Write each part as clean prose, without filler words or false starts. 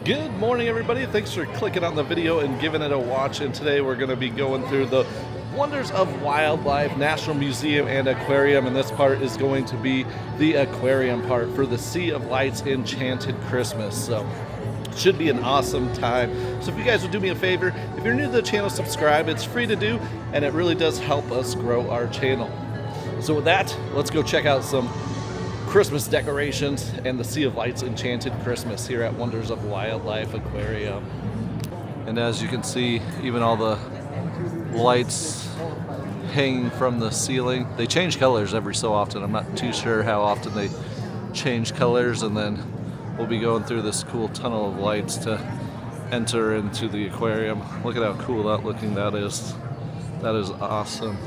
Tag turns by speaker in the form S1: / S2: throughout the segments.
S1: Good morning, everybody. Thanks for clicking on the video and giving it a watch. And today we're going to be going through the Wonders of Wildlife National Museum and Aquarium. And this part is going to be the aquarium part for the Sea of Lights Enchanted Christmas. So should be an awesome time. So if you guys would do me a favor, if you're new to the channel, subscribe. It's free to do, and it really does help us grow our channel. So with that, let's go check out some Christmas decorations and the Sea of Lights Enchanted Christmas here at Wonders of Wildlife Aquarium. And as you can see, even all the lights hanging from the ceiling, they change colors every so often. I'm not too sure how often they change colors, and then we'll be going through this cool tunnel of lights to enter into the aquarium. Look at how cool that is. That is awesome.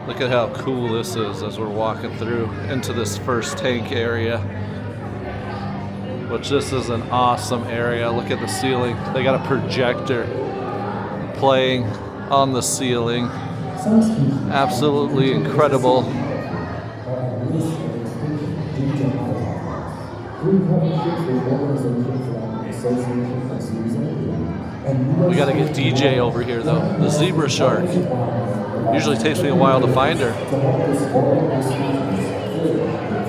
S1: Look at how cool this is as we're walking through into this first tank area, which this is an awesome area. Look at the ceiling. They got a projector playing on the ceiling. Absolutely incredible. We gotta get DJ over here though. The zebra shark. Usually takes me a while to find her.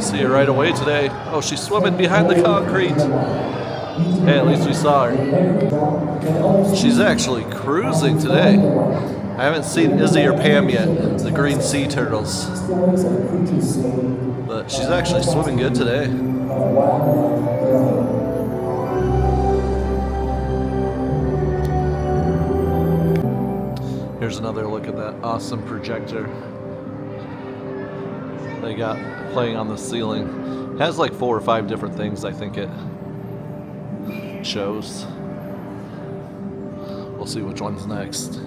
S1: See her right away today. Oh, she's swimming behind the concrete. Hey, at least we saw her. She's actually cruising today. I haven't seen Izzy or Pam yet, the green sea turtles. But she's actually swimming good today. Here's another look at that awesome projector they got playing on the ceiling. It has like 4 or 5 different things I think it shows. We'll see which one's next.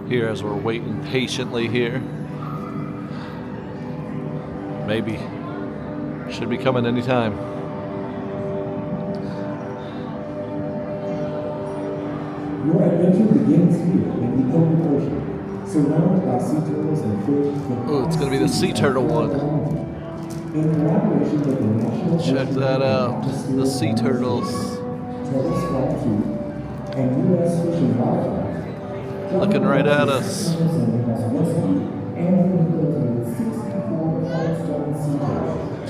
S1: Here as we're waiting patiently here. Maybe. Should be coming anytime.
S2: Your adventure begins here in the open ocean, surrounded by sea turtles and fish.
S1: Oh, it's going to be the sea turtle one.
S2: In collaboration with the National
S1: Check that out. The sea turtles.
S2: Turtle Squad 2 and U.S. Fish and Wildlife.
S1: Looking right at us.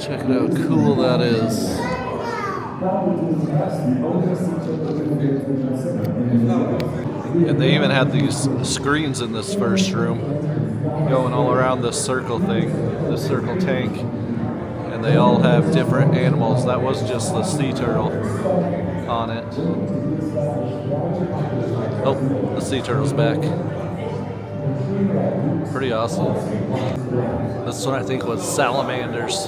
S1: Check out how cool that is. And they even had these screens in this first room going all around this circle thing, this circle tank, and they all have different animals. That was just the sea turtle on it. Oh, the sea turtle's back. Pretty awesome. This one I think was salamanders.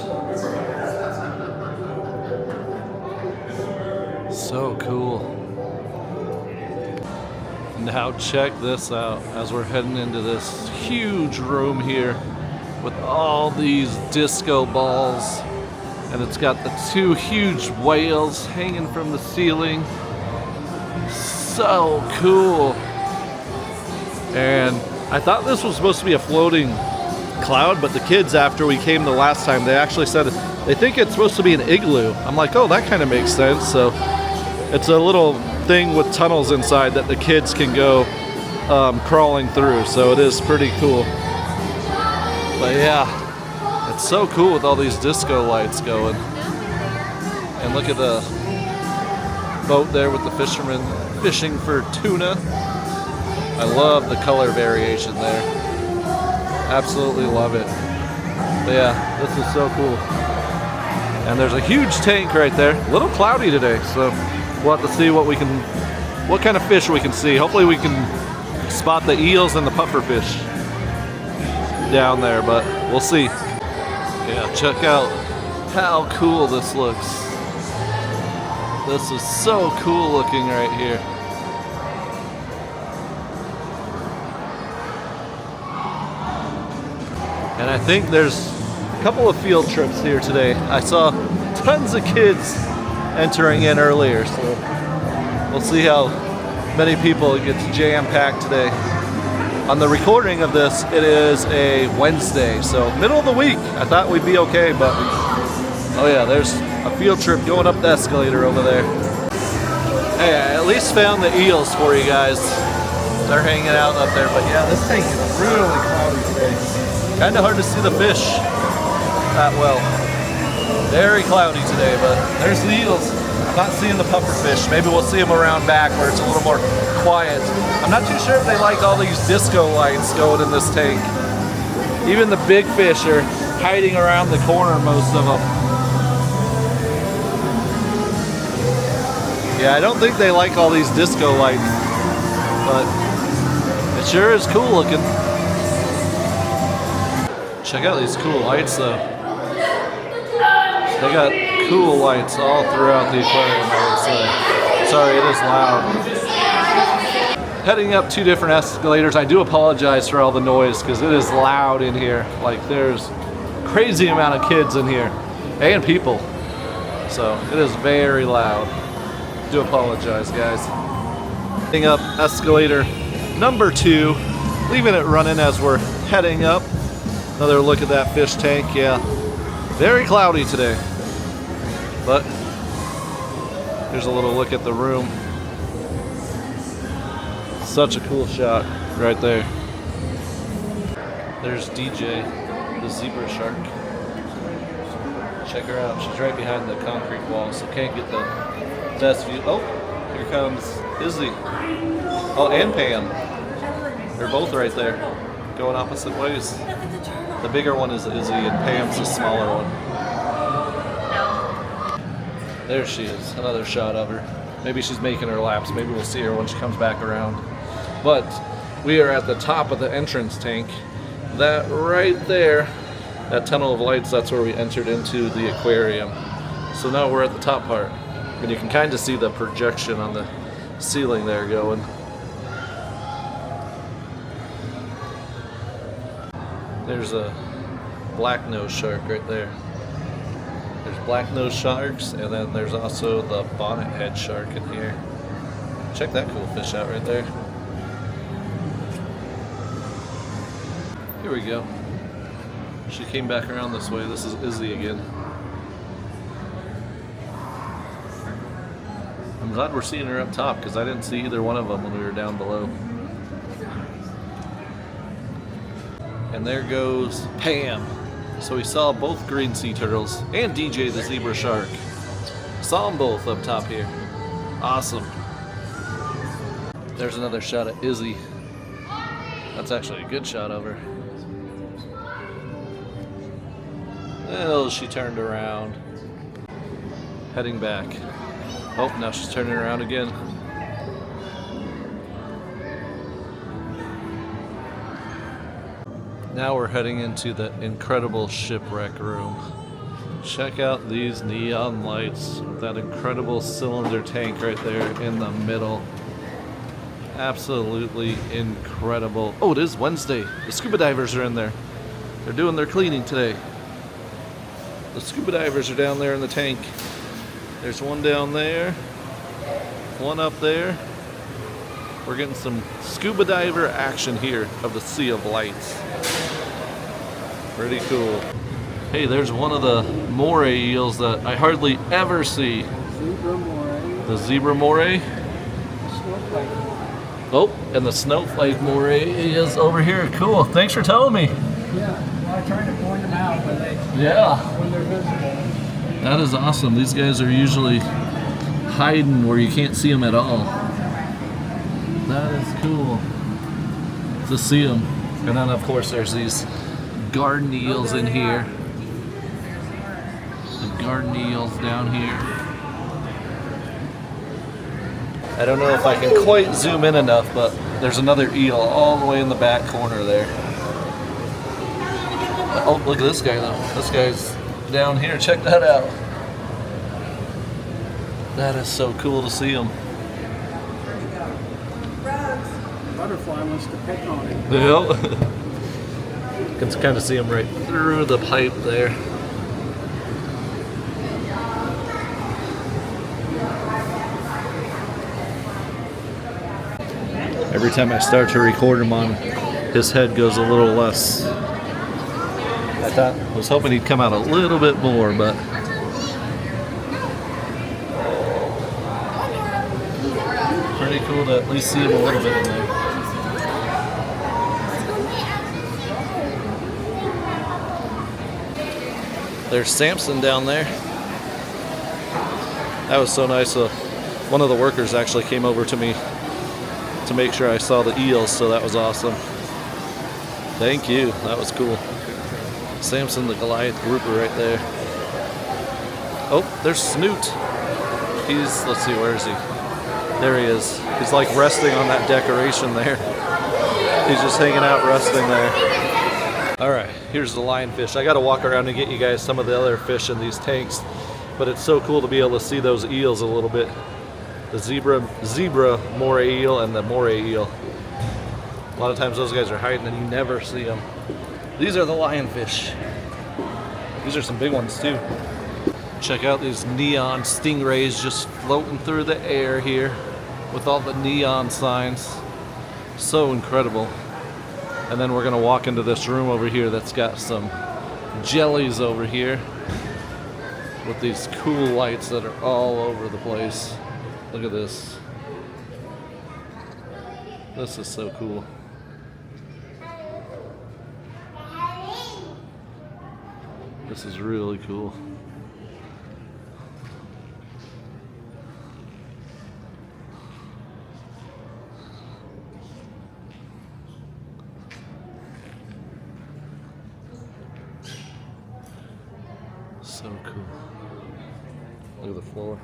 S1: So cool. Now check this out as we're heading into this huge room here with all these disco balls, and it's got the 2 huge whales hanging from the ceiling. So cool. And I thought this was supposed to be a floating cloud, but the kids, after we came the last time, they actually said they think it's supposed to be an igloo. I'm like, oh, that kind of makes sense. So it's a little thing with tunnels inside that the kids can go crawling through, so it is pretty cool. But yeah, it's so cool with all these disco lights going. And look at the boat there with the fishermen fishing for tuna. I love the color variation there. Absolutely love it. But yeah, this is so cool. And there's a huge tank right there. A little cloudy today, so we'll have to see what kind of fish we can see. Hopefully we can spot the eels and the pufferfish down there, but we'll see. Yeah, check out how cool this looks. This is so cool looking right here. And I think there's a couple of field trips here today. I saw tons of kids entering in earlier, so we'll see how many people it gets jam-packed today. On the recording of this, it is a Wednesday, so middle of the week. I thought we'd be okay, but Oh yeah, there's a field trip going up the escalator over there. Hey, I at least found the eels for you guys. They're hanging out up there, but yeah, this tank is really cloudy today. Kind of hard to see the fish that well. Very cloudy today, but there's the eels. I'm not seeing the puffer fish. Maybe we'll see them around back where it's a little more quiet. I'm not too sure if they like all these disco lights going in this tank. Even the big fish are hiding around the corner, most of them. Yeah, I don't think they like all these disco lights, but it sure is cool looking. Check out these cool lights though. They got cool lights all throughout the aquarium, I would say. Sorry, it is loud. Heading up 2 different escalators. I do apologize for all the noise because it is loud in here. Like there's crazy amount of kids in here and people. So it is very loud. Do apologize, guys. Heading up escalator number 2, leaving it running as we're heading up. Another look at that fish tank. Yeah, very cloudy today, but here's a little look at the room. Such a cool shot right there. There's DJ, the zebra shark. Check her out. She's right behind the concrete wall, so can't get the best view. Oh, here comes Izzy. Oh, and Pam. They're both right there, going opposite ways. The bigger one is Izzy, and Pam's the smaller one. There she is, another shot of her. Maybe she's making her laps. Maybe we'll see her when she comes back around. But we are at the top of the entrance tank. That right there, that tunnel of lights, that's where we entered into the aquarium. So now we're at the top part. And you can kind of see the projection on the ceiling there going. There's a black-nosed shark right there. There's black-nosed sharks, and then there's also the bonnet-head shark in here. Check that cool fish out right there. Here we go. She came back around this way. This is Izzy again. I'm glad we're seeing her up top because I didn't see either one of them when we were down below. And there goes Pam. So we saw both green sea turtles and DJ the zebra shark. Saw them both up top here. Awesome. There's another shot of Izzy. That's actually a good shot of her. Oh, she turned around. Heading back. Oh, now she's turning around again. Now we're heading into the incredible shipwreck room. Check out these neon lights. That incredible cylinder tank right there in the middle. Absolutely incredible. Oh, it is Wednesday. The scuba divers are in there. They're doing their cleaning today. The scuba divers are down there in the tank. There's one down there, one up there. We're getting some scuba diver action here of the Sea of Lights. Pretty cool. Hey, there's one of the moray eels that I hardly ever see.
S3: Zebra moray.
S1: The zebra moray.
S3: Snowflake.
S1: Oh, and the snowflake moray is over here. Cool. Thanks for telling me.
S3: Yeah, well, I try to point them out when they're visible.
S1: That is awesome. These guys are usually hiding where you can't see them at all. That is cool to see them. And then of course there's these garden eels in here. The garden eels down here. I don't know if I can quite zoom in enough, but there's another eel all the way in the back corner there. Oh, look at this guy though. This guy's down here. Check that out. That is so cool to see him.
S3: Butterfly wants to pick on it.
S1: Yep. You can kind of see him right through the pipe there. Every time I start to record him on, his head goes a little less. I was hoping he'd come out a little bit more, but pretty cool to at least see him a little bit in there. There's Samson down there. That was so nice. One of the workers actually came over to me to make sure I saw the eels, so that was awesome. Thank you. That was cool. Samson the Goliath grouper right there. Oh, there's Snoot. Let's see, where is he? There he is. He's like resting on that decoration there. He's just hanging out, resting there. All right, here's the lionfish. I got to walk around and get you guys some of the other fish in these tanks, but it's so cool to be able to see those eels a little bit. The zebra moray eel and the moray eel. A lot of times those guys are hiding and you never see them. These are the lionfish. These are some big ones too. Check out these neon stingrays just floating through the air here with all the neon signs. So incredible. And then we're gonna walk into this room over here that's got some jellies over here with these cool lights that are all over the place. Look at this. This is so cool. This is really cool. So cool. Look at the floor.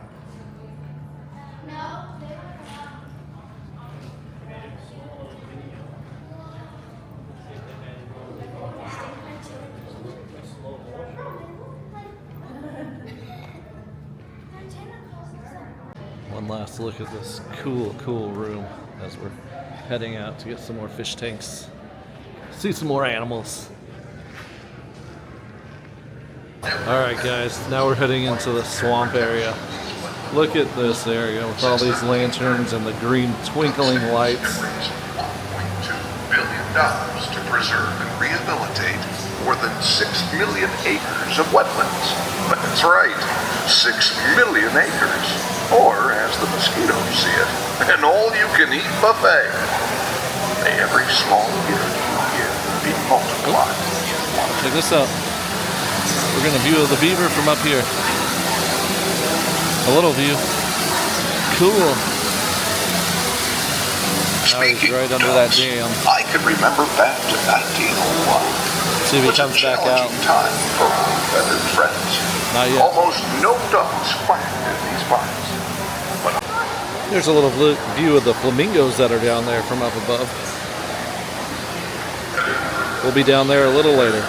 S1: One last look at this cool room as we're heading out to get some more fish tanks. See some more animals. Alright guys, now we're heading into the swamp area. Look at this area with all these lanterns and the green twinkling lights.
S4: $1.2 billion to preserve and rehabilitate more than 6 million acres of wetlands. That's right, 6 million acres. Or, as the mosquitoes see it, an all-you-can-eat buffet. May every small gift you give be multiplied.
S1: Check this out. We're going to view the beaver from up here. A little view. Cool. Now he's right under that dam.
S4: I can remember back to 1901.
S1: See if he comes back out.
S4: Time for our feathered friends.
S1: Not yet.
S4: Almost no dogs quacked in these parts.
S1: Here's a little view of the flamingos that are down there from up above. We'll be down there a little later.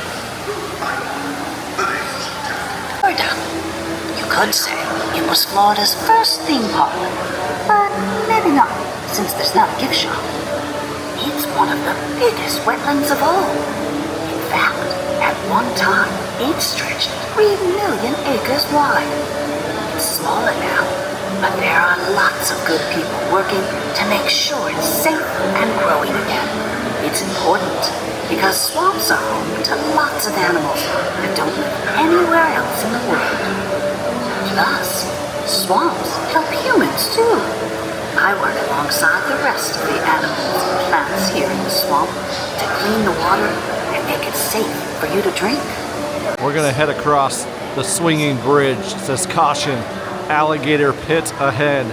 S5: You could say it was Florida's first theme park, but maybe not, since there's not a gift shop. It's one of the biggest wetlands of all. In fact, at one time, it stretched 3 million acres wide. It's smaller now, but there are lots of good people working to make sure it's safe and growing again. It's important because swamps are home to lots of animals that don't live anywhere else in the world. Plus, swamps help humans too. I work alongside the rest of the animals and plants here in the swamp to clean the water and make it safe for you to drink.
S1: We're gonna head across the swinging bridge. It says caution, alligator pit ahead.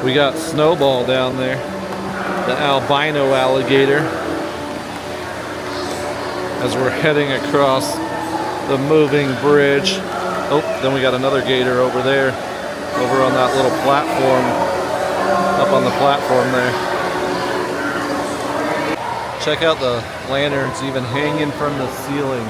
S1: We got Snowball down there, the albino alligator. As we're heading across the moving bridge. Oh, then we got another gator over there, over on that little platform, up on the platform there. Check out the lanterns even hanging from the ceiling.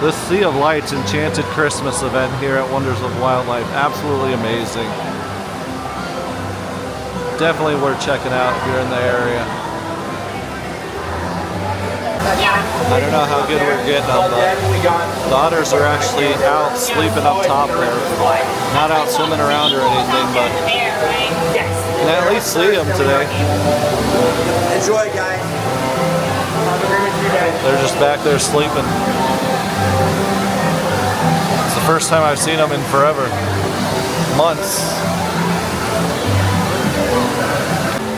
S1: This Sea of Lights Enchanted Christmas event here at Wonders of Wildlife, absolutely amazing. Definitely worth checking out if you're in the area. I don't know how good we're getting them, but the otters are actually out sleeping up top there. Not out swimming around or anything, but you can at least see them today.
S3: Enjoy, guys.
S1: They're just back there sleeping. It's the first time I've seen them in forever. months.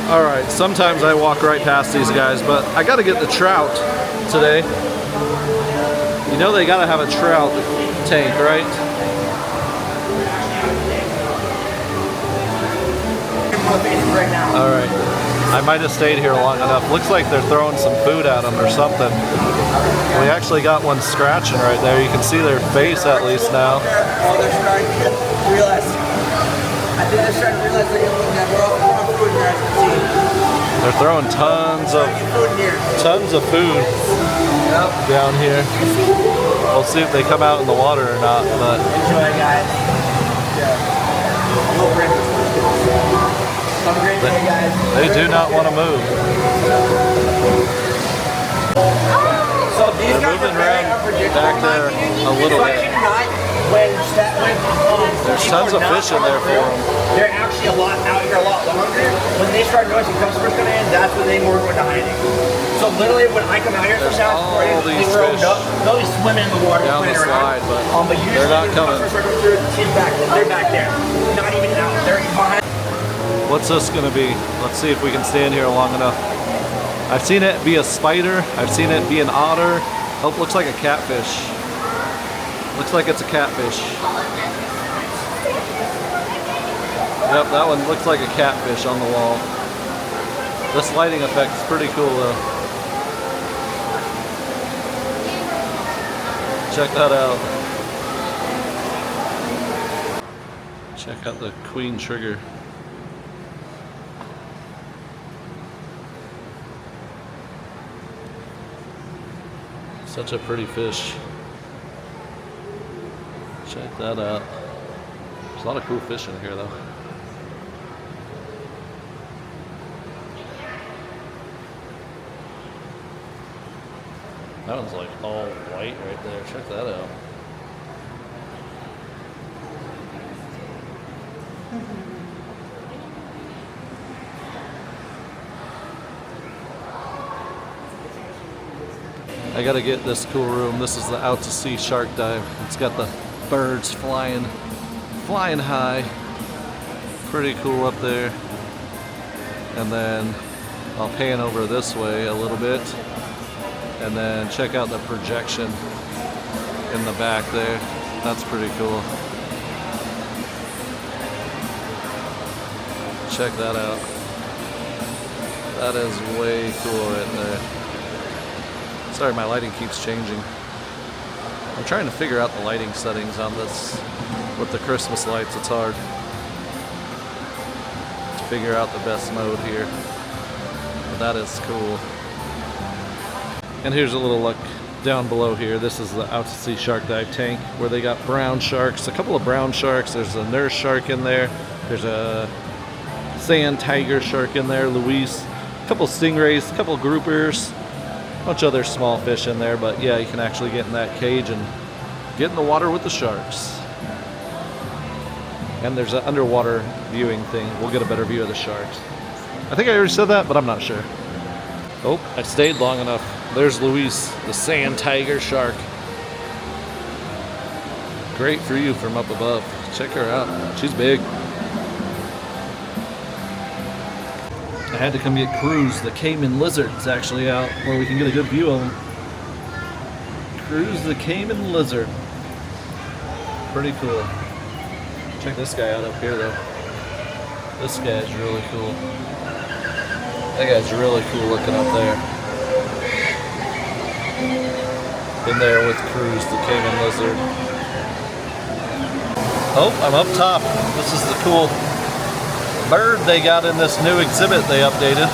S1: All right, sometimes I walk right past these guys, but I gotta get the trout today. You know they gotta have a trout tank, right? All right, I might have stayed here long enough. Looks like they're throwing some food at them or something. We actually got one scratching right there. You can see their face at least now.
S3: Oh, they're starting to realize. I think they're starting to realize they're looking at we're all food here, as you can see.
S1: They're throwing tons of food down here. We'll see if they come out in the water or not. But
S3: enjoy, guys. Yeah. Have a great day, guys.
S1: they do not want to move.
S3: So these
S1: They're
S3: guys
S1: moving
S3: are very
S1: around
S3: unpredictable.
S1: back there a little bit. There's tons of fish in there for them.
S3: They're actually out here a lot longer. When they start noticing customers coming in, that's when they more go into hiding. So literally, when I come out here for
S1: There's
S3: sound
S1: all
S3: recording,
S1: these
S3: they roamed
S1: fish
S3: up. They'll be swimming in the water,
S1: down the
S3: swimming
S1: slide,
S3: around.
S1: but
S3: Usually
S1: they're not
S3: when
S1: coming.
S3: customers start going through, she's back. They're back there. Not even out. They're behind.
S1: What's this gonna be? Let's see if we can stand here long enough. I've seen it be a spider. I've seen it be an otter. Oh, looks like a catfish. Looks like it's a catfish. Yep, that one looks like a catfish on the wall. This lighting effect is pretty cool though. Check that out. Check out the queen trigger. Such a pretty fish. Check that out. There's a lot of cool fish in here though. That one's like all white right there. Check that out. I gotta get this cool room. This is the out to sea shark dive. It's got the birds flying high. Pretty cool up there. And then I'll pan over this way a little bit. And then check out the projection in the back there. That's pretty cool. Check that out. That is way cool right there. Sorry, my lighting keeps changing. I'm trying to figure out the lighting settings on this with the Christmas lights. It's hard to figure out the best mode here. But that is cool. And here's a little look down below here. This is the out to sea shark dive tank where they got brown sharks, a couple of brown sharks. There's a nurse shark in there. There's a sand tiger shark in there, Luis. A couple stingrays, a couple groupers, a bunch of other small fish in there. But yeah, you can actually get in that cage and get in the water with the sharks. And there's an underwater viewing thing. We'll get a better view of the sharks. I think I already said that, but I'm not sure. Oh, I stayed long enough. There's Luis, the sand tiger shark. Great view from up above. Check her out. She's big. I had to come get Cruz, the Cayman lizard. It's actually out where we can get a good view of him. Cruz, the Cayman lizard. Pretty cool. Check this guy out up here though. This guy's really cool. That guy's really cool looking up there. In there with Cruz, the Cayman lizard. Oh, I'm up top. This is the cool bird they got in this new exhibit they updated.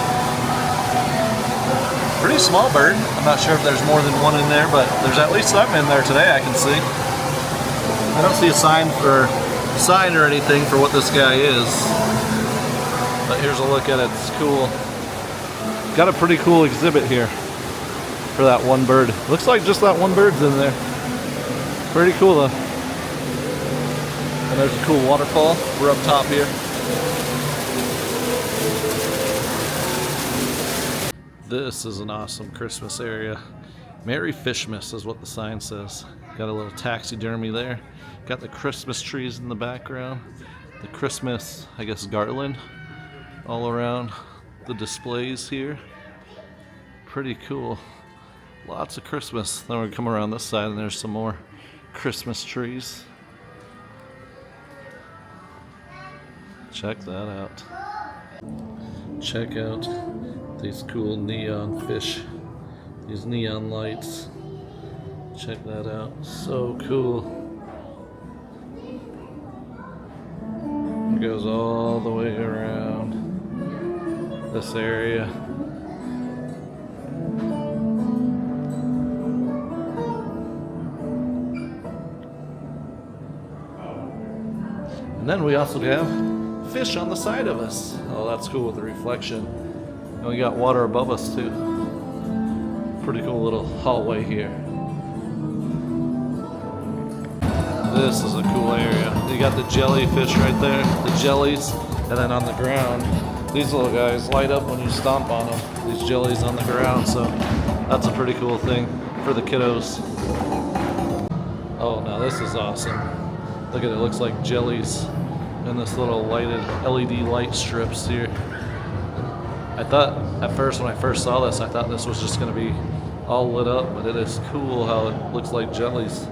S1: Pretty small bird. I'm not sure if there's more than one in there, but there's at least something in there today I can see. I don't see a sign or anything for what this guy is. But here's a look at it. It's cool. Got a pretty cool exhibit here for that one bird. Looks like just that one bird's in there. Pretty cool though. And there's a cool waterfall. We're up top here. This is an awesome Christmas area. Merry Fishmas is what the sign says. Got a little taxidermy there. Got the Christmas trees in the background. the Christmas, I guess, garland all around the displays here. Pretty cool. Lots of Christmas. Then we come around this side and there's some more Christmas trees. Check that out. Check out these cool neon fish. These neon lights. Check that out. So cool. It goes all the way around this area. And then we also have fish on the side of us. Oh, that's cool with the reflection. And we got water above us too. Pretty cool little hallway here. This is a cool area. You got the jellyfish right there, the jellies, and then on the ground, these little guys light up when you stomp on them. These jellies on the ground, so that's a pretty cool thing for the kiddos. Oh, now this is awesome. Look at it, looks like jellies and this little lighted LED light strips here. I thought at first when I first saw this, I thought this was just gonna be all lit up, but it is cool how it looks like jellies.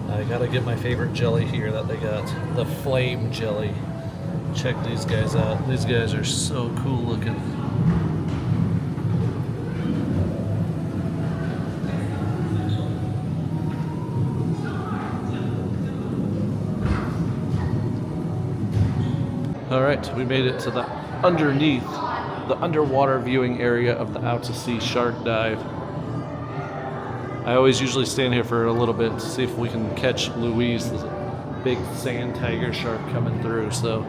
S1: I gotta get my favorite jelly here that they got, the flame jelly. Check these guys out. These guys are so cool looking. All right, we made it to the underwater viewing area of the Out to Sea Shark Dive. I always usually stand here for a little bit to see if we can catch Louise, the big sand tiger shark coming through. So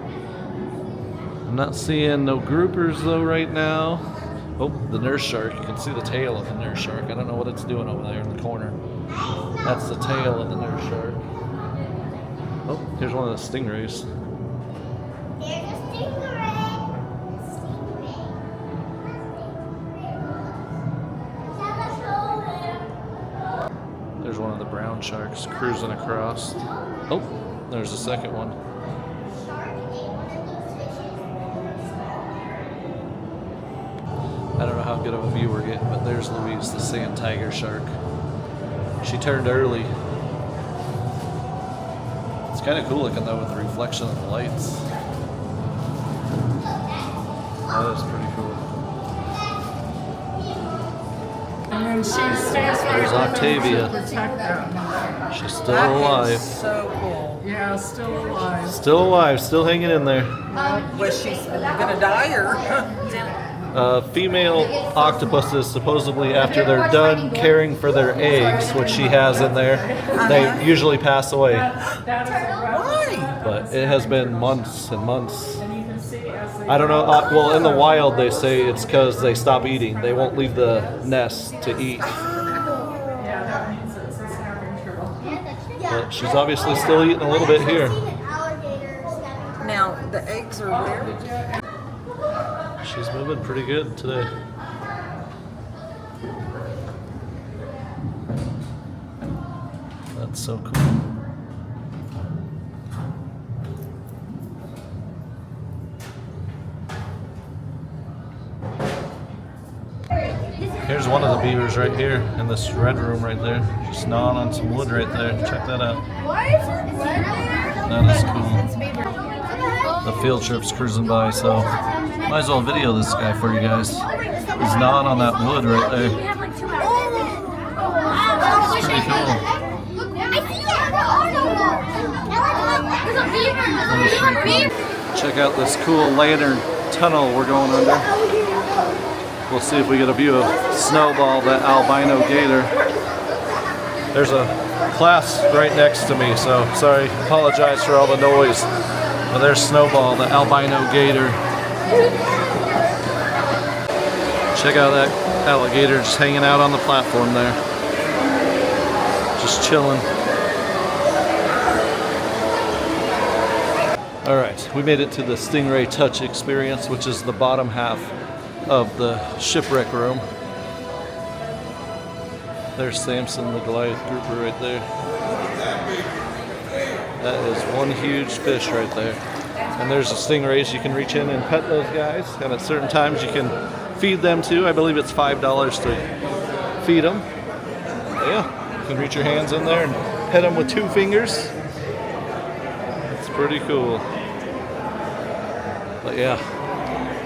S1: I'm not seeing no groupers though right now. Oh, the nurse shark. You can see the tail of the nurse shark. I don't know what it's doing over there in the corner. That's the tail of the nurse shark. Oh, here's one of the stingrays.
S6: There's a stingray.
S1: There's one of the brown sharks cruising across. Oh, there's a second one. I don't know how good of a view we're getting, but there's Louise, the sand tiger shark. She turned early. It's kind of cool looking though with the reflection of the lights. That is pretty cool.
S7: And then she stays right
S1: There's
S7: with them
S1: Octavia.
S7: to protect them.
S1: She's still alive.
S8: So cool.
S7: Yeah, still alive.
S1: Still alive, still hanging in there.
S8: Was she gonna die or?
S1: Female octopuses, supposedly after they're done caring for their eggs, which she has in there, they usually pass away.
S7: That is a
S8: Why?
S1: But it has been months and months.
S7: And you can see as they
S1: I don't know. Well, in the wild, they say it's because they stop eating. They won't leave the nest to eat.
S7: yeah, that means it's having trouble.
S1: But she's obviously still eating a little bit here.
S8: Now the eggs are where?
S1: She's moving pretty good today. That's so cool. Here's one of the beavers right here in this red room right there. Just gnawing on some wood right there. Check that out. That is cool. The field trip's cruising by, so might as well video this guy for you guys. He's gnawing on that wood right there. It's pretty cool. Check out this cool lantern tunnel we're going under. We'll see if we get a view of Snowball, that albino gator. There's a class right next to me, so sorry, apologize for all the noise. But there's Snowball, the albino gator. Check out that alligator just hanging out on the platform there. Just chilling. All right, we made it to the Stingray Touch experience, which is the bottom half of the shipwreck room. There's Samson, the Goliath grouper right there. That is one huge fish right there. And there's the stingrays. You can reach in and pet those guys. And at certain times you can feed them too. I believe it's $5 to feed them. But yeah, you can reach your hands in there and pet them with 2 fingers. It's pretty cool. But yeah,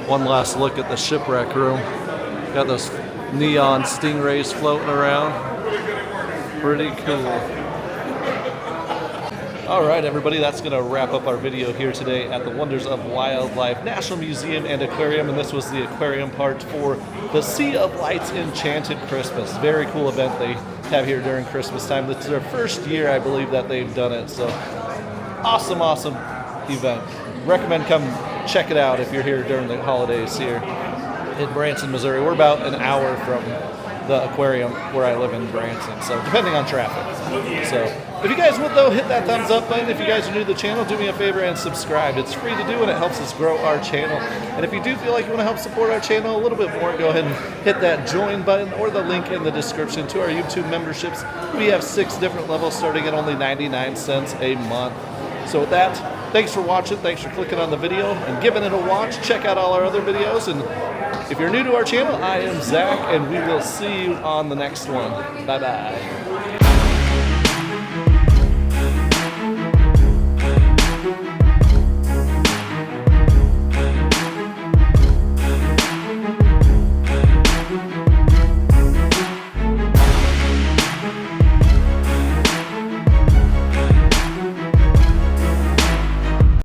S1: one last look at the shipwreck room. Got those neon stingrays floating around. Pretty cool. All right, everybody, that's going to wrap up our video here today at the Wonders of Wildlife National Museum and Aquarium. And this was the aquarium part for the Sea of Lights Enchanted Christmas. Very cool event they have here during Christmas time. This is their first year, I believe, that they've done it. So awesome, awesome event. Recommend come check it out if you're here during the holidays here in Branson, Missouri. We're about an hour from the aquarium where I live in Branson, so depending on traffic. So if you guys would, though, hit that thumbs up button. If you guys are new to the channel, do me a favor and subscribe. It's free to do and it helps us grow our channel. And if you do feel like you want to help support our channel a little bit more, go ahead and hit that join button or the link in the description to our YouTube memberships. We have 6 different levels starting at only 99 cents a month. So with that, thanks for watching, thanks for clicking on the video and giving it a watch. Check out all our other videos, and if you're new to our channel, I am Zach, and we will see you on the next one. Bye-bye.